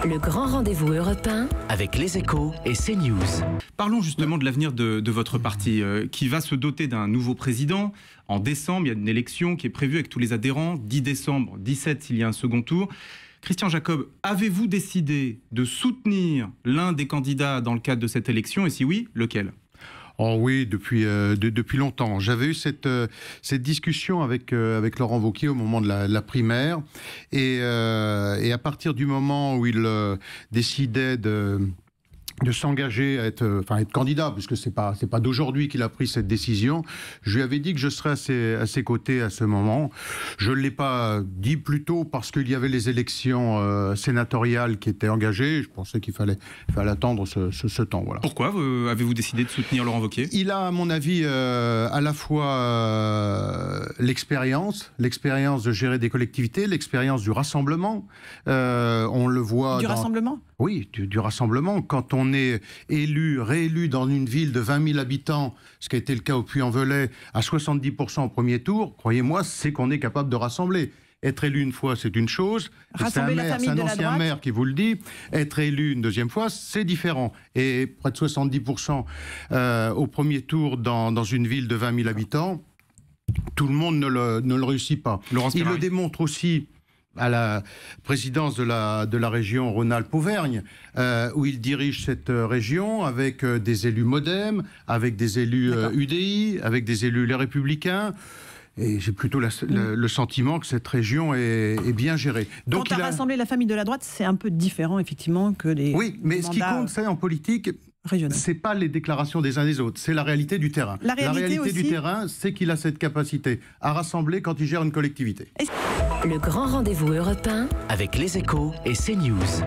Le grand rendez-vous européen avec Les Échos et CNews. Parlons justement de l'avenir de votre parti qui va se doter d'un nouveau président. En décembre, il y a une élection qui est prévue avec tous les adhérents. 10 décembre, 17 s'il y a un second tour. Christian Jacob, avez-vous décidé de soutenir l'un des candidats dans le cadre de cette élection? Et si oui, lequel? Oh oui, depuis longtemps. J'avais eu cette discussion avec Laurent Wauquiez au moment de la primaire. Et à partir du moment où il décidait de s'engager à être candidat, puisque c'est pas d'aujourd'hui qu'il a pris cette décision, je lui avais dit que je serais à ses côtés à ce moment. Je ne l'ai pas dit plus tôt parce qu'il y avait les élections sénatoriales qui étaient engagées. Je pensais qu'il fallait attendre ce temps. Voilà. Pourquoi avez-vous décidé de soutenir Laurent Wauquiez? Il a, à mon avis, à la fois l'expérience de gérer des collectivités, l'expérience du rassemblement. On le voit du rassemblement. Oui, du rassemblement. Quand on est réélu dans une ville de 20 000 habitants, ce qui a été le cas au Puy-en-Velay, à 70% au premier tour, croyez-moi, c'est qu'on est capable de rassembler. Être élu une fois, c'est une chose. Rassembler la famille de la droite. C'est un ancien maire qui vous le dit. Être élu une deuxième fois, c'est différent. Et près de 70% au premier tour dans une ville de 20 000 habitants, tout le monde ne le réussit pas. Il le démontre aussi à la présidence de la région Rhône-Alpes-Auvergne, où il dirige cette région avec des élus MoDem, avec des élus UDI, avec des élus Les Républicains. Et j'ai plutôt le sentiment que cette région est bien gérée. Donc, quand rassembler la famille de la droite, c'est un peu différent, effectivement, que les Oui, mais ce qui compte, c'est en politique, c'est pas les déclarations des uns des autres, c'est la réalité du terrain. La réalité du terrain, c'est qu'il a cette capacité à rassembler quand il gère une collectivité. Le grand rendez-vous européen avec Les Échos et CNews.